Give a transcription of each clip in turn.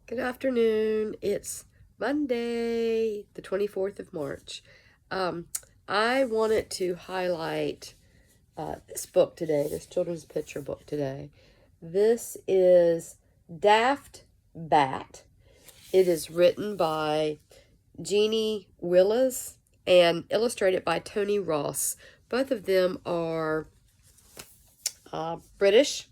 Good afternoon. It's Monday, the 24th of March. I wanted to highlight this book today, this children's picture book today. This is Daft Bat. It is written by Jeanne Willis and illustrated by Tony Ross. Both of them are British.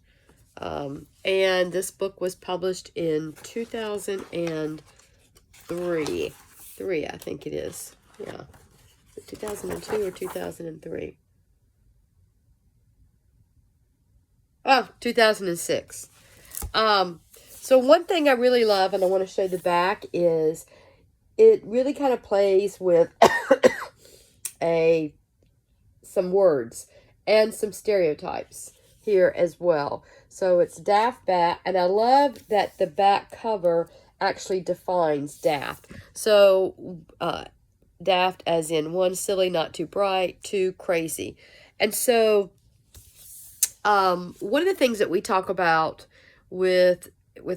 And this book was published in 2003. I think it is. Yeah. 2002 or 2003? Oh, 2006. So one thing I really love, and I want to show the back, is it really kind of plays with some words and some stereotypes here as well. So it's Daft Bat, and I love that the back cover actually defines Daft. So Daft as in one, silly, not too bright, two, crazy. And so one of the things that we talk about with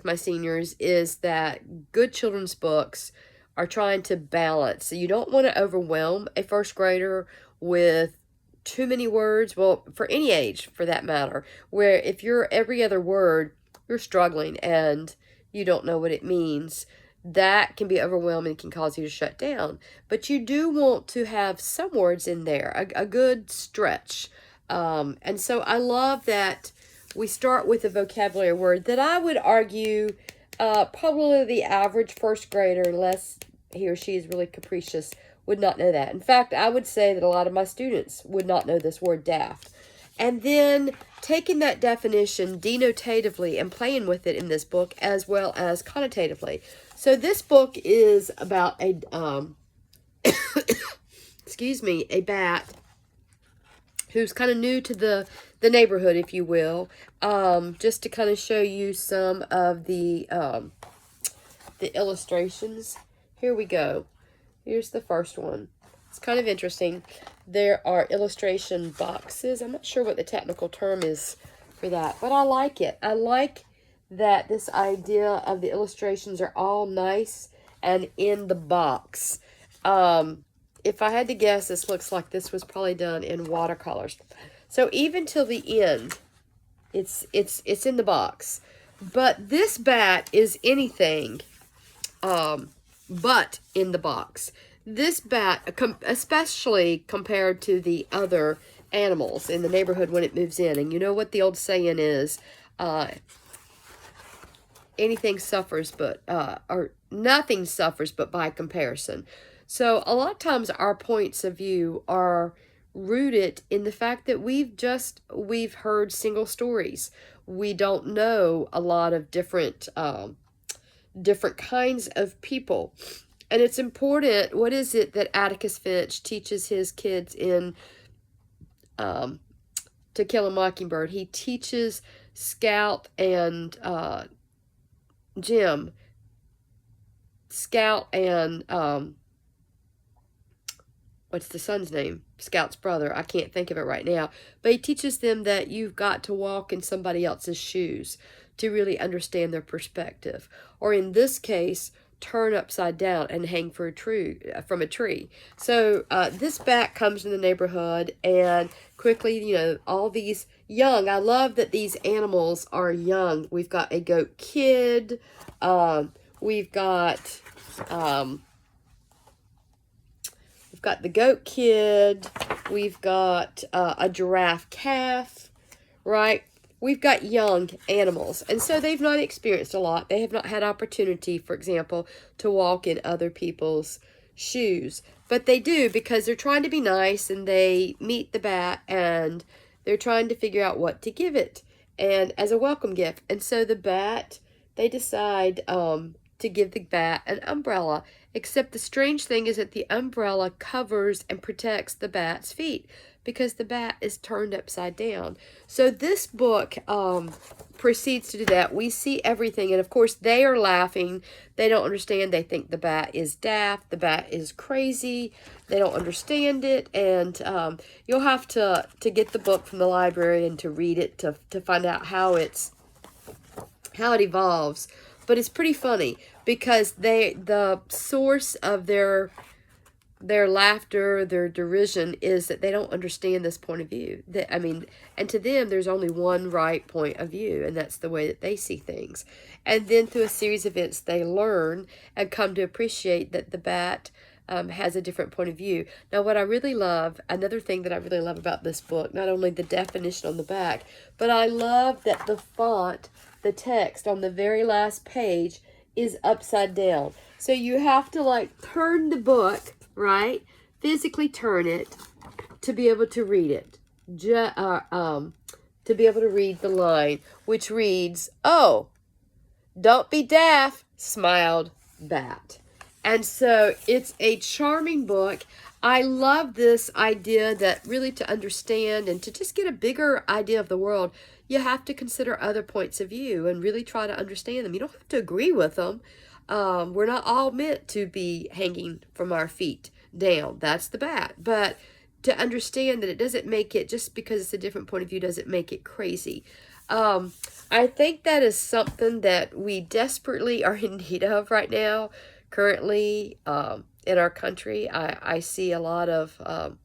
my seniors is that good children's books are trying to balance. So you don't want to overwhelm a first grader with too many words, well, for any age for that matter, where if you're every other word, you're struggling and you don't know what it means, that can be overwhelming, can cause you to shut down. But you do want to have some words in there, a good stretch. And so I love that we start with a vocabulary word that I would argue probably the average first grader, unless he or she is really capricious, would not know that. In fact, I would say that a lot of my students would not know this word daft. And then taking that definition denotatively and playing with it in this book as well as connotatively. So this book is about a, excuse me, a bat who's kind of new to the neighborhood, if you will, just to kind of show you some of the illustrations. Here we go. Here's the first one. It's kind of interesting. There are illustration boxes. I'm not sure what the technical term is for that, but I like it. I like that this idea of the illustrations are all nice and in the box. If I had to guess, this looks like this was probably done in watercolors. So even till the end, it's in the box. But this bat is anything but in the box. This bat, especially compared to the other animals in the neighborhood when it moves in, and you know what the old saying is, anything suffers but, or nothing suffers but by comparison. So a lot of times our points of view are rooted in the fact that we've heard single stories. We don't know a lot of different kinds of people. And it's important, what is it that Atticus Finch teaches his kids in To Kill a Mockingbird? He teaches Scout and Jim, Scout and, what's the son's name? Scout's brother. I can't think of it right now. But he teaches them that you've got to walk in somebody else's shoes to really understand their perspective. Or in this case, turn upside down and hang from a tree. So this bat comes in the neighborhood, and quickly, all these young, I love that these animals are young. We've got a goat kid. We've got the goat kid. We've got a giraffe calf, right? We've got young animals, and so they've not experienced a lot. They have not had opportunity, for example, to walk in other people's shoes. But they do, because they're trying to be nice, and they meet the bat, and they're trying to figure out what to give it, and as a welcome gift. And so the bat, they decide to give the bat an umbrella, except the strange thing is that the umbrella covers and protects the bat's feet, because the bat is turned upside down. So this book proceeds to do that. We see everything, and of course they are laughing. They don't understand. They think the bat is daft. The bat is crazy. They don't understand it, and you'll have to get the book from the library and to read it to find out how it evolves. but it's pretty funny because the source of their laughter, their derision is that they don't understand this point of view. That, I mean, and to them, there's only one right point of view, and that's the way that they see things. And then through a series of events, they learn and come to appreciate that the bat has a different point of view. Now, what I really love, another thing that I really love about this book, not only the definition on the back, but I love that the font, the text on the very last page is upside down. So you have to like turn the book, right? Physically turn it to be able to read it. To be able to read the line, which reads, "Oh, don't be daft," smiled Bat. And so it's a charming book. I love this idea that really to understand and to just get a bigger idea of the world, you have to consider other points of view and really try to understand them. You don't have to agree with them. We're not all meant to be hanging from our feet down. That's the bat. But to understand that it doesn't make it, just because it's a different point of view, doesn't make it crazy. I think that is something that we desperately are in need of right now. Currently, in our country, I see a lot of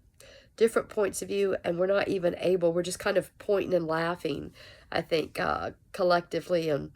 different points of view, and we're not even able, we're just kind of pointing and laughing, I think, collectively, and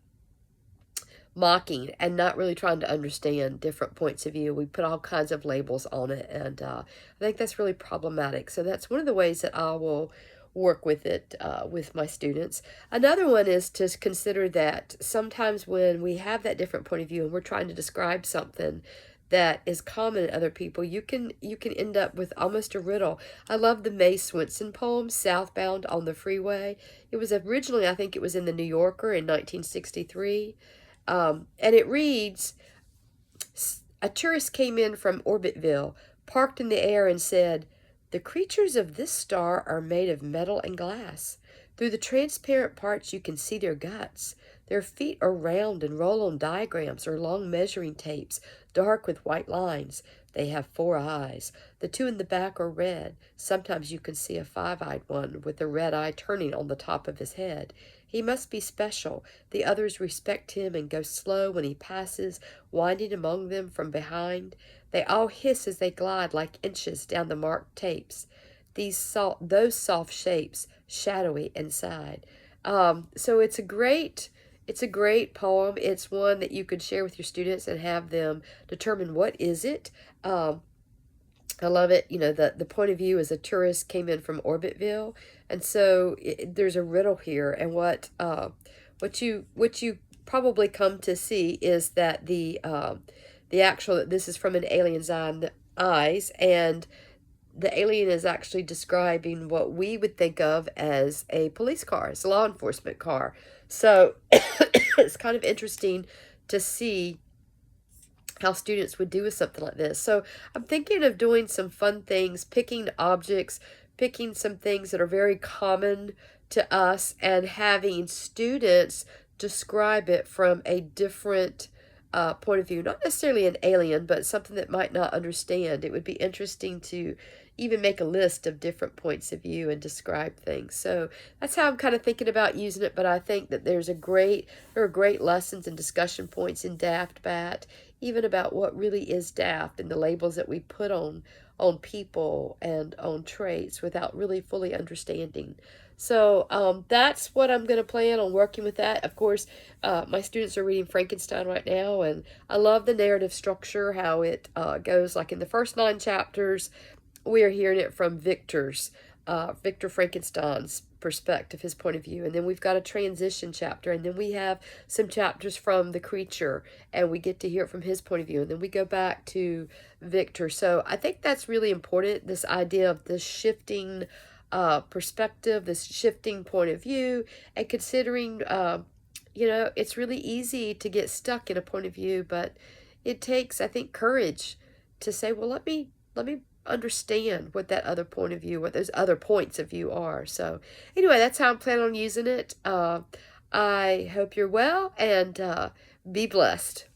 mocking and not really trying to understand different points of view. We put all kinds of labels on it, and I think that's really problematic. So that's one of the ways that I will work with it with my students. Another one is to consider that sometimes when we have that different point of view and we're trying to describe something that is common in other people, you can end up with almost a riddle. I love the Mae Swenson poem, Southbound on the Freeway. It was originally, I think it was in the New Yorker in 1963. And it reads, "A tourist came in from Orbitville, parked in the air and said, 'The creatures of this star are made of metal and glass. Through the transparent parts you can see their guts. Their feet are round and roll on diagrams or long measuring tapes, dark with white lines. They have 4 eyes. The 2 in the back are red. Sometimes you can see a 5-eyed one with a red eye turning on the top of his head. He must be special. The others respect him and go slow when he passes, winding among them from behind. They all hiss as they glide like inches down the marked tapes. Those soft shapes, shadowy inside." So it's a great poem. It's one that you could share with your students and have them determine what is it. I love it. You know, the point of view is a tourist came in from Orbitville, and so there's a riddle here. And what you probably come to see is that the actual, this is from an alien's eyes, and the alien is actually describing what we would think of as a police car, as a law enforcement car. So it's kind of interesting to see how students would do with something like this. So I'm thinking of doing some fun things, picking objects, picking some things that are very common to us, and having students describe it from a different point of view. Not necessarily an alien, but something that might not understand. It would be interesting to even make a list of different points of view and describe things. So that's how I'm kind of thinking about using it. But I think that there are great lessons and discussion points in Daft Bat, even about what really is daft and the labels that we put on people and on traits without really fully understanding. So that's what I'm going to plan on working with that. Of course, my students are reading Frankenstein right now, and I love the narrative structure, how it goes. Like in the first 9 chapters, we are hearing it from Victor Frankenstein's perspective, his point of view. And then we've got a transition chapter, and then we have some chapters from the creature, and we get to hear it from his point of view. And then we go back to Victor. So I think that's really important, this idea of this shifting perspective, this shifting point of view, and considering, it's really easy to get stuck in a point of view, but it takes, I think, courage to say, well, let me understand what that other point of view, what those other points of view are. So anyway, that's how I'm planning on using it. I hope you're well, and be blessed.